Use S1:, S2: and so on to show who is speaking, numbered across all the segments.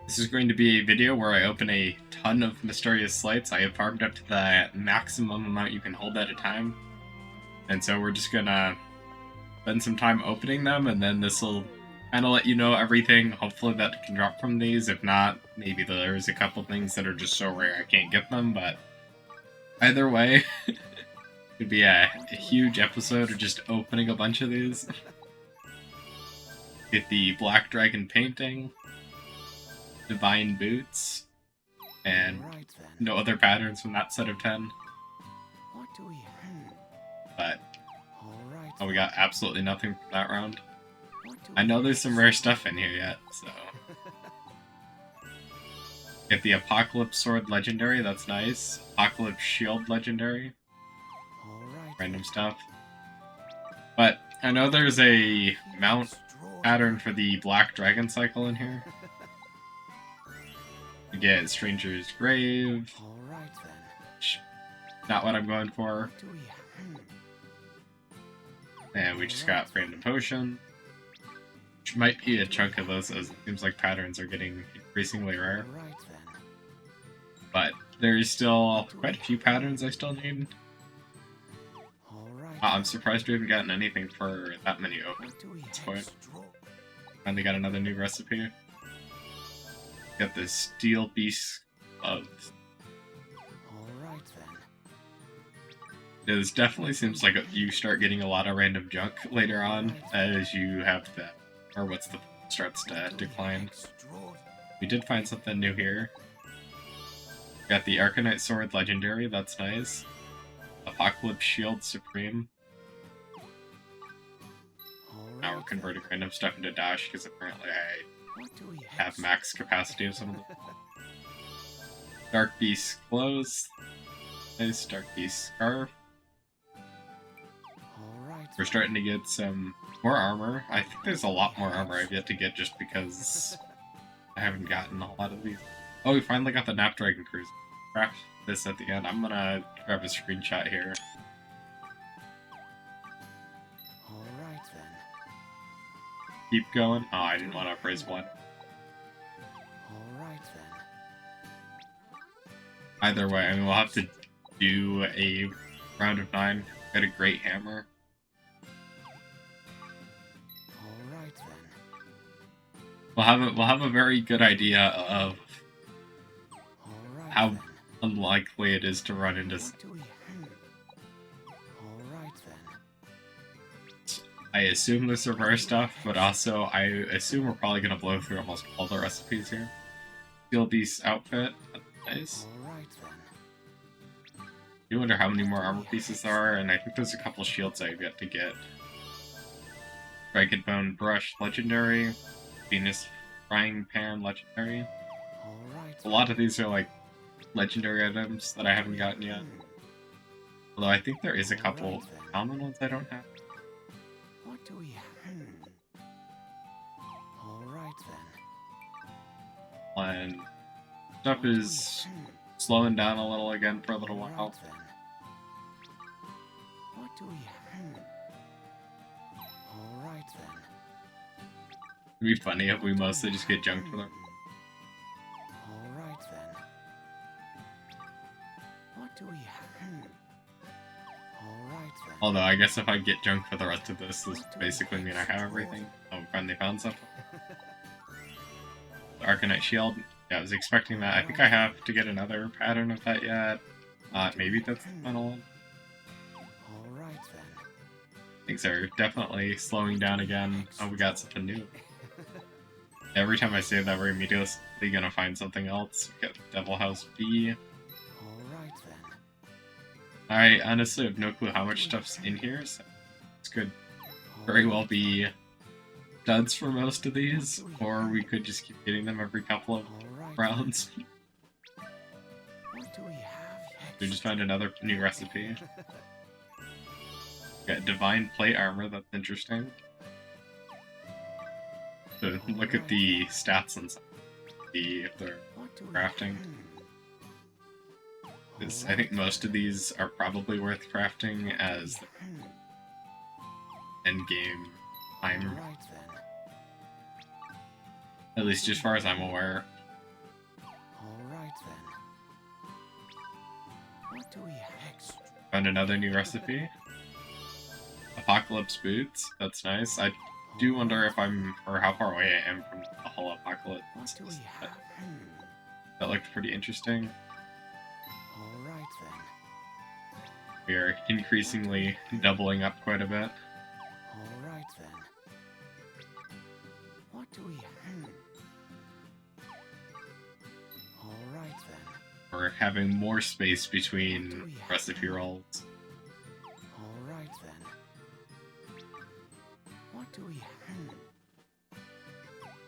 S1: This is going to be a video where I open a ton of Mysterious Slates. I have farmed up to the maximum amount you can hold at a time. And so we're just gonna spend some time opening them, and then this will kind of let you know everything, hopefully, that can drop from these. If not, maybe there's a couple things that are just so rare I can't get them, but either way, it could be a huge episode of just opening a bunch of these. Get the Black Dragon painting, Divine Boots, and no other patterns from that set of 10.
S2: What do we have?
S1: But
S2: Alright.
S1: we got absolutely nothing from that round. I know there's some rare stuff in here yet, so. Get the Apocalypse Sword Legendary, that's nice. Apocalypse Shield Legendary. Random stuff. But I know there's a mount pattern for the Black Dragon cycle in here. You get Stranger's Grave. Not what I'm going for. And we just got Random Potion. Which might be a chunk of those, as it seems like patterns are getting increasingly rare. But there's still quite a few patterns I still need. I'm surprised we haven't gotten anything for that many opens at this point. Finally got another new recipe. Got the Steel Beast Gloves. It definitely seems like you start getting a lot of random junk later on as you have the, or what's the starts to decline. We did find something new here. Got the Arcanite Sword Legendary, that's nice. Apocalypse Shield Supreme. Now we're converting random stuff into dash because apparently I have max capacity of some of them. Dark Beast Clothes. Nice. Dark Beast Scarf. We're starting to get some more armor. I think there's a lot more armor I've yet to get just because I haven't gotten a lot of these. Oh, we finally got the Snapdragon Cruiser. Craft this at the end. I'm gonna grab a screenshot here.
S2: Alright then.
S1: Keep going. Oh, I didn't want to upraise one.
S2: Alright then.
S1: Either way, I mean, we'll have to do a round of 9. Got a great hammer.
S2: Alright then.
S1: We'll have a very good idea of
S2: Alright
S1: how
S2: then.
S1: unlikely it is to run into.
S2: What do we have? Alright then.
S1: I assume there's some rare stuff, but also I assume we're probably gonna blow through almost all the recipes here. Steel Beast outfit, that's nice.
S2: Alright then.
S1: You wonder how many more armor pieces there are, and I think there's a couple shields I've yet to get. Dragon Bone Brush Legendary, Venus Frying Pan Legendary.
S2: Alright.
S1: A lot of these are like legendary items that I haven't gotten yet. Although I think there is a couple common ones I don't have.
S2: What do we have? Alright then.
S1: And stuff is slowing down a little again for a little while.
S2: Alright then. What do we have? Alright then.
S1: It'd be funny if we mostly just get junk for them.
S2: Alright then. What do we have? Alright then.
S1: Although I guess if I get junk for the rest of this basically mean I have everything. Oh, finally found something. The Arcanite Shield. Yeah, I was expecting that. I think I have to get another pattern of that yet. Maybe that's the final one.
S2: Alright then.
S1: Things are definitely slowing down again. Oh, we got something new. Every time I say that, we're immediately gonna find something else. We got Devil House B.
S2: Alright then.
S1: I honestly have no clue how much stuff's in here, so this could very well be duds for most of these, or we could just keep getting them every couple of rounds.
S2: What do we have?
S1: We just found another new recipe. Got Divine Plate Armor, that's interesting. So look at the stats and stuff. If they're crafting. I think most of these are probably worth crafting as endgame time. At least as far as I'm aware.
S2: What do we have?
S1: Found another new recipe. Apocalypse boots. That's nice. I do wonder if or how far away I am from the whole apocalypse.
S2: What do we have?
S1: That looked pretty interesting.
S2: All right then.
S1: We are increasingly doubling up quite a bit.
S2: All right then. What do we have? All right then.
S1: We're having more space between recipe rolls.
S2: All right then. What do we have?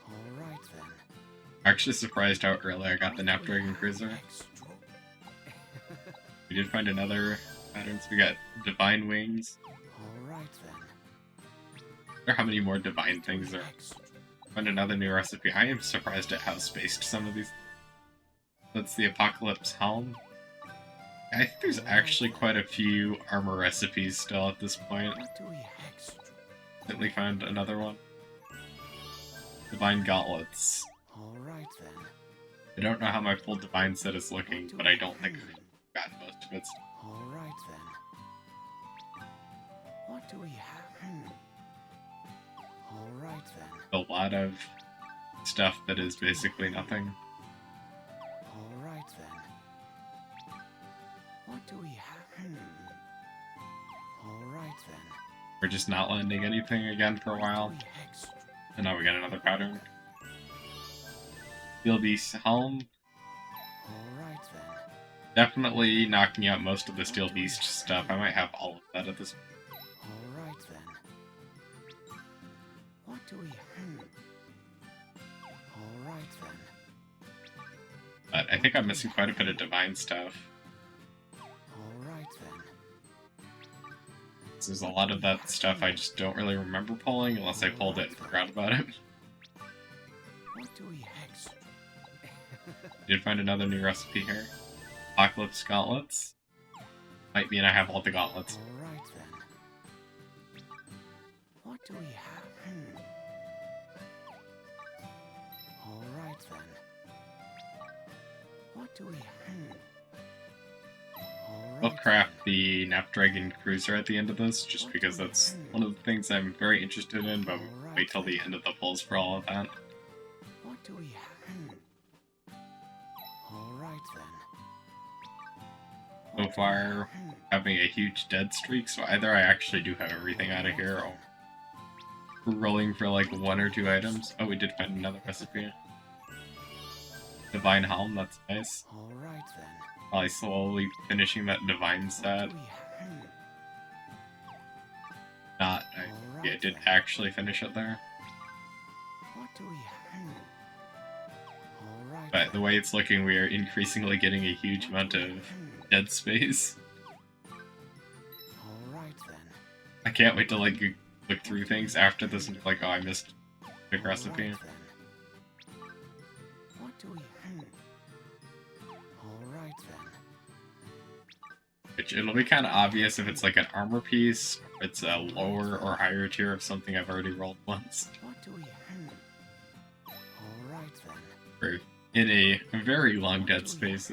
S2: All right then.
S1: Actually surprised how early I got the Snapdragon Cruiser. We did find another pattern. So we got Divine Wings.
S2: All right then.
S1: I wonder how many more Divine things there are. Found another new recipe. I am surprised at how spaced some of these. That's the Apocalypse Helm. I think there's actually quite a few armor recipes still at this point.
S2: What do we have?
S1: Recently found another one. Divine Gauntlets.
S2: All right then.
S1: I don't know how my full Divine set is looking, but I don't think I've got most of it.
S2: All right then. What do we have? All right then.
S1: A lot of stuff that is basically nothing.
S2: All right then. What do we have? All right then.
S1: We're just not landing anything again for a while.
S2: What do we have?
S1: And now we got another pattern. Steel Beast Helm.
S2: All right then.
S1: Definitely knocking out most of the Steel Beast stuff. I might have all of that at this point.
S2: All right then. What do we have? All right then.
S1: But I think I'm missing quite a bit of Divine stuff.
S2: All right then.
S1: There's a lot of that stuff I just don't really remember pulling unless I pulled it and forgot about it.
S2: What do we have?
S1: Did find another new recipe here. Apocalypse Gauntlets. Might mean I have all the gauntlets.
S2: All right then. What do we have? All right then. What do we have? All right
S1: I'll craft the Snapdragon Cruiser at the end of this, just because that's one of the things I'm very interested in, but wait till the end of the pulls for all of that.
S2: What do we have? All right then.
S1: So far, having a huge dead streak, so either I actually do have everything out of here, or we're rolling for like 1 or 2 items. Oh, we did find another recipe. Divine Helm, that's nice.
S2: All right then.
S1: Probably slowly finishing that Divine set.
S2: What do we have?
S1: Yeah, I did actually finish it there.
S2: What do we have? All right.
S1: But the way it's looking, we are increasingly getting a huge amount of dead space.
S2: All right then.
S1: I can't wait to like look through things after this and be like, oh, I missed a big recipe.
S2: All right then. What do we have? All right then.
S1: Which it'll be kind of obvious if it's like an armor piece, or it's a lower or higher tier of something I've already rolled once.
S2: What do we have? All right then.
S1: We're in a very long dead space.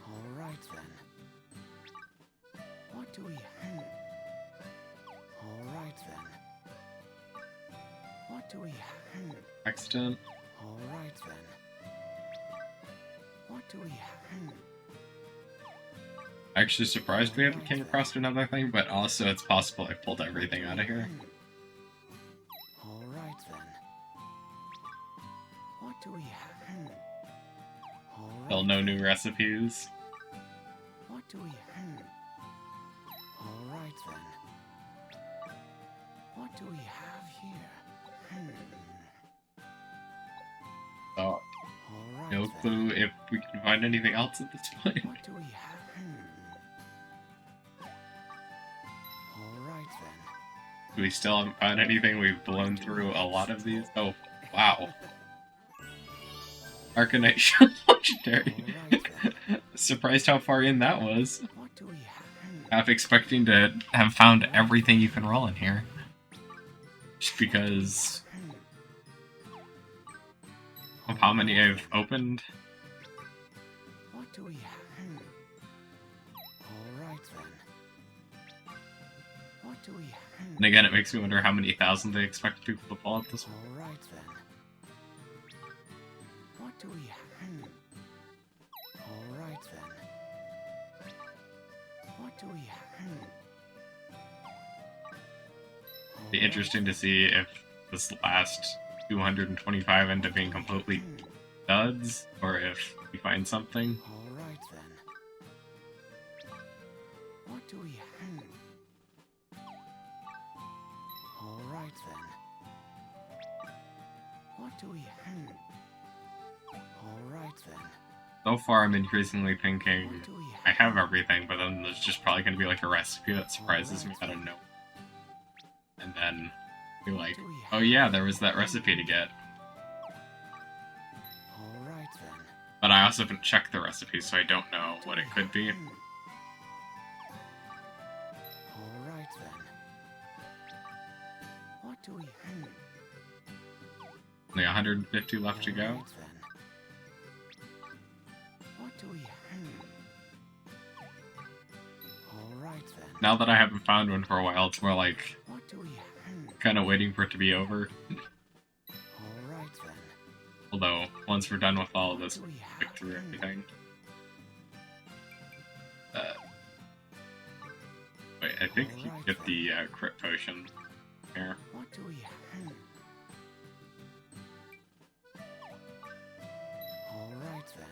S2: All right then. What do we have? All right then. What do we have?
S1: Extant.
S2: All right then. What do we have?
S1: Actually surprised we haven't came across another thing, but also it's possible I pulled everything out of here.
S2: All right then. What do we have? All right.
S1: Still no new recipes.
S2: What do we have? All right then. What do we have here?
S1: So,
S2: All right
S1: no
S2: then.
S1: clue if we can find anything else at this point.
S2: What do we have? All right then.
S1: We still haven't found anything. We've blown through a lot of these. Oh, wow. Arcanite Shield Legendary.
S2: All right then.
S1: Surprised how far in that was.
S2: What do we have?
S1: Half expecting to have found everything you can roll in here. Just because of how many I've opened.
S2: What do we have? What do we...
S1: And again, it makes me wonder how many thousand they expect people to pull at this one.
S2: All right then. What do we... All right then. What do we...
S1: Be interesting to see if this last 225 end up being completely duds, or if we find something.
S2: All right then. What do we... All right then. What do we... All right then.
S1: So far, I'm increasingly thinking
S2: What do we...
S1: I have everything, but then there's just probably going to be like a recipe that surprises me out of nowhere. And then be like, oh yeah, there was that recipe to get.
S2: All right then.
S1: But I also haven't checked the recipe, so I don't know what it could be.
S2: All right then. What do we...
S1: Only 150 left to
S2: All
S1: go.
S2: right then. What do we... All right then.
S1: Now that I haven't found one for a while, it's more like
S2: What do we...
S1: kind of waiting for it to be over.
S2: All right then.
S1: Although, once we're done with all of this,
S2: What do
S1: we'll
S2: we
S1: pick through
S2: have?
S1: everything. Wait, I think you can get the crit potion here.
S2: What do we... All right then.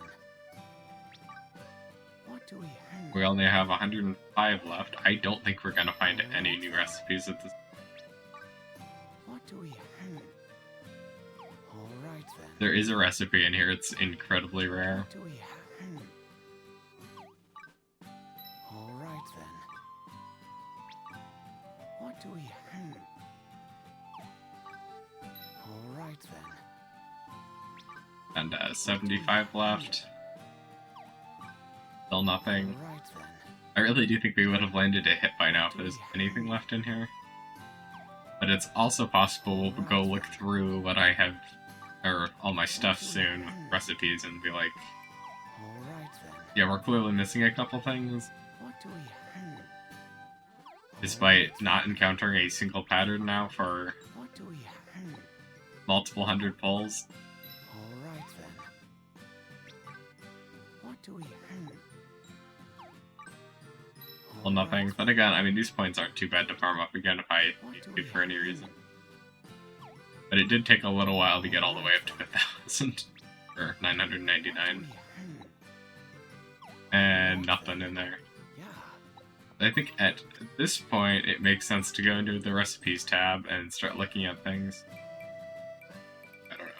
S2: What do we...
S1: We only have 105 left. I don't think we're gonna find any new recipes at this.
S2: What do we... All right then.
S1: There is a recipe in here. It's incredibly rare.
S2: What do we... All right then. What do we... All right then.
S1: And 75 left. Still nothing.
S2: All right then.
S1: I really do think we would have landed a hit by now if there's anything left in here. But it's also possible we'll go look through what I have, or all my stuff soon, with recipes, and be like,
S2: All right then.
S1: yeah, we're clearly missing a couple things,
S2: What do we...
S1: despite not encountering a single pattern now for
S2: What do we...
S1: multiple hundred pulls.
S2: All right then. What do we...
S1: Well, nothing. But again, I mean, these points aren't too bad to farm up again if I need to for any reason. But it did take a little while to get all the way up to 1,000, or 999, and nothing in there.
S2: Yeah.
S1: I think at this point, it makes sense to go into the recipes tab and start looking at things. I don't know.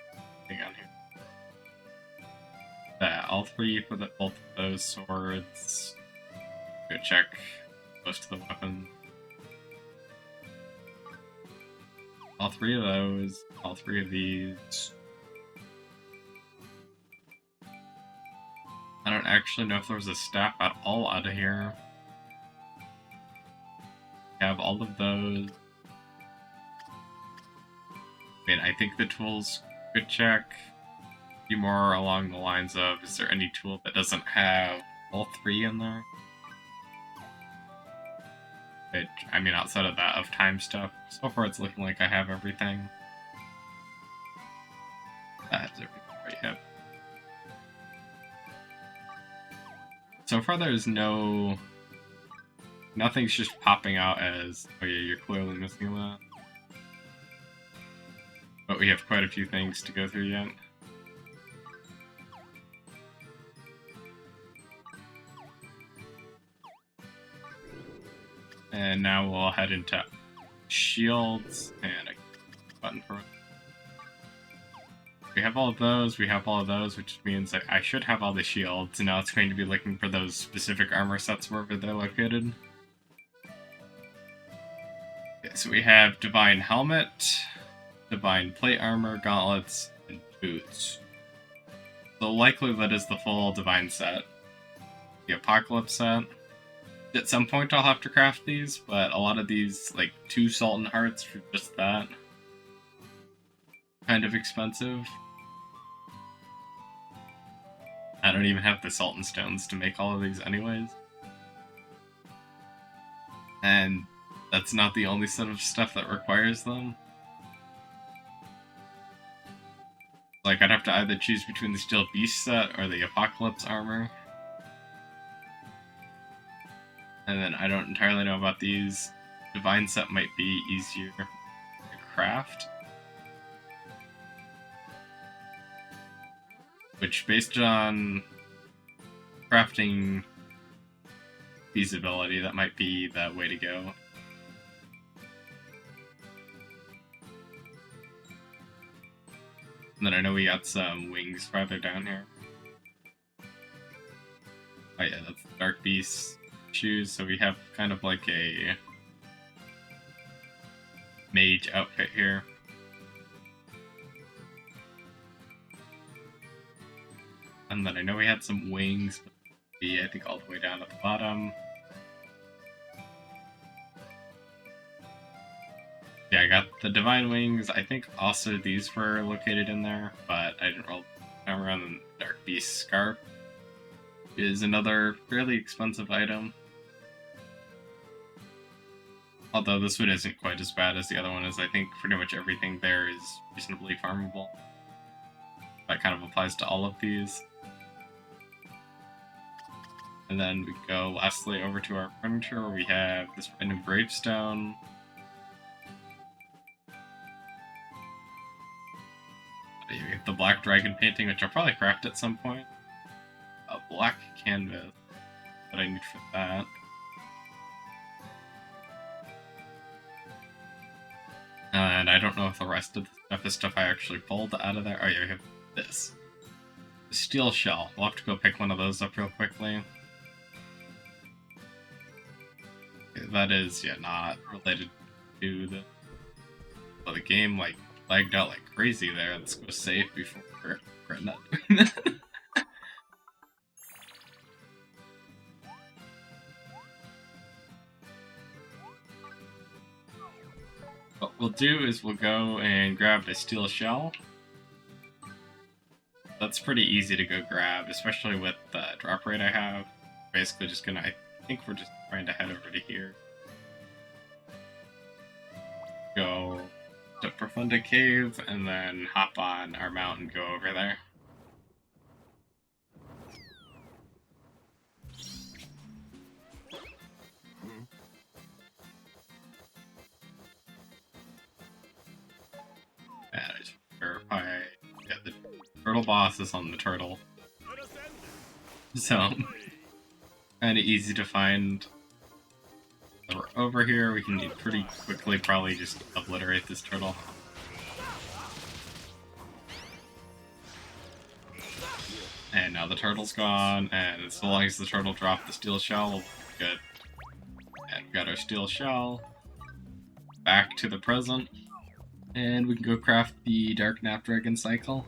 S1: Hang on here. All three for both of those swords. Go check most of the weapons. All three of those. All three of these. I don't actually know if there was a staff at all out of here. Have all of those. I mean, I think the tools could check. Be more along the lines of, is there any tool that doesn't have all three in there? Which, I mean, outside of that, of time stuff, so far it's looking like I have everything. That's everything right, yep. So far there's nothing's just popping out as, oh yeah, you're clearly missing that. But we have quite a few things to go through yet. And now we'll head into shields and a button for it. We have all of those, we have all of those, which means that I should have all the shields, and now it's going to be looking for those specific armor sets wherever they're located. Okay, so we have Divine Helmet, Divine Plate Armor, Gauntlets, and Boots. So likely that is the full Divine set. The Apocalypse set. At some point I'll have to craft these, but a lot of these, like 2 Sultan Hearts for just that. Kind of expensive. I don't even have the Sultan Stones to make all of these anyways. And that's not the only set of stuff that requires them. Like, I'd have to either choose between the Steel Beast set or the Apocalypse armor. And then I don't entirely know about these. Divine set might be easier to craft. Which, based on crafting feasibility, that might be the way to go. And then I know we got some wings farther down here. Oh yeah, that's the Dark Beast shoes, so we have kind of like a mage outfit here. And then I know we had some wings, but I think all the way down at the bottom. Yeah, I got the Divine Wings. I think also these were located in there, but I didn't roll camera on the Dark Beast Scarf. Is another fairly expensive item. Although this one isn't quite as bad as the other one is. I think pretty much everything there is reasonably farmable. That kind of applies to all of these. And then we go lastly over to our furniture where we have this random gravestone. We have the black dragon painting, which I'll probably craft at some point. A black canvas. What I need for that. And I don't know if the rest of the stuff is stuff I actually pulled out of there. Oh yeah, we have this. The steel shell. We'll have to go pick one of those up real quickly. That is, yeah, not related to the... Well, the game, like, lagged out like crazy there. Let's go save before we're not doing that. What we'll do is we'll go and grab a steel shell. That's pretty easy to go grab, especially with the drop rate I have. Basically just gonna, I think we're just trying to head over to here. Go to Profunda Cave, and then hop on our mount and go over there. And I just verify, yeah, the turtle boss is on the turtle. So, kind of easy to find. So we're over here, we can pretty quickly probably just obliterate this turtle. And now the turtle's gone, and as long as the turtle dropped the steel shell, we'll be good. And we got our steel shell. Back to the present. And we can go craft the Dark Snapdragon cycle.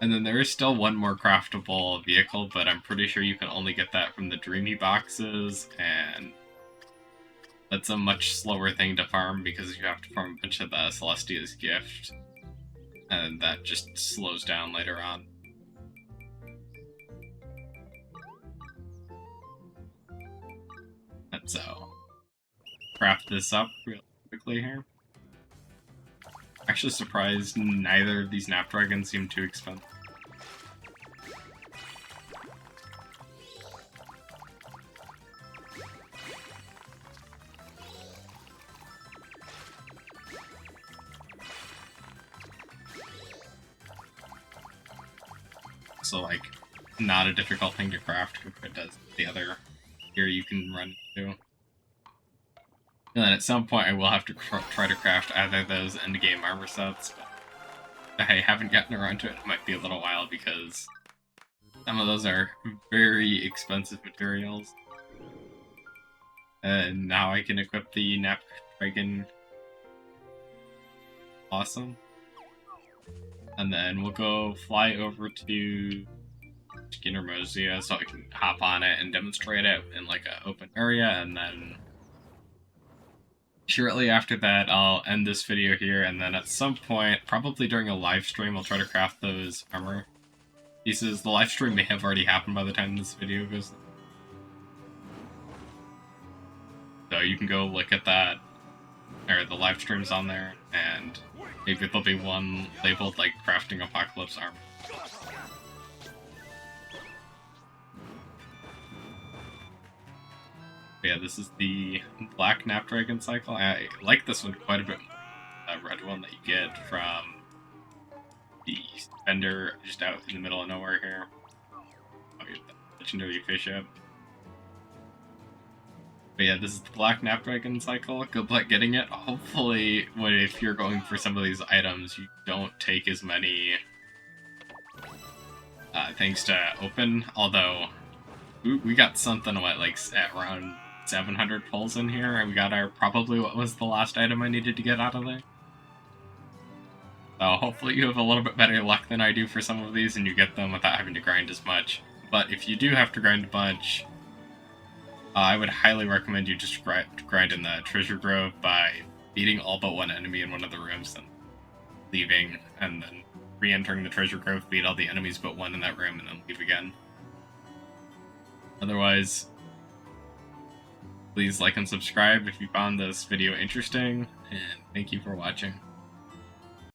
S1: And then there is still one more craftable vehicle, but I'm pretty sure you can only get that from the Dreamy boxes, and that's a much slower thing to farm because you have to farm a bunch of the Celestia's Gift, and that just slows down later on. And so, craft this up real quickly here. Actually surprised neither of these Snapdragons seem too expensive. So, like, not a difficult thing to craft compared to the other gear you can run into. And then at some point I will have to try to craft either of those endgame armor sets, but I haven't gotten around to it. It might be a little while because some of those are very expensive materials. And now I can equip the Snapdragon. Awesome. And then we'll go fly over to Skinner Mozia so I can hop on it and demonstrate it in like an open area, and then shortly after that I'll end this video here, and then at some point, probably during a live stream, I'll try to craft those armor pieces. The live stream may have already happened by the time this video goes. So you can go look at that, or the live streams on there, and maybe there'll be one labeled like Crafting Apocalypse Armor. But yeah, this is the Black Snapdragon cycle. I like this one quite a bit more. The red one that you get from the vendor just out in the middle of nowhere here. Oh, here's the legendary fish up. But yeah, this is the Black Snapdragon cycle. Good luck getting it. Hopefully, if you're going for some of these items, you don't take as many things to open. Although, we got something, like at around 700 pulls in here, and we got our, probably what was the last item I needed to get out of there. So hopefully you have a little bit better luck than I do for some of these, and you get them without having to grind as much. But if you do have to grind a bunch, I would highly recommend you just grind in the treasure grove by beating all but one enemy in one of the rooms, and leaving, and then re-entering the treasure grove, beat all the enemies but one in that room, and then leave again. Otherwise, please like and subscribe if you found this video interesting, and thank you for watching.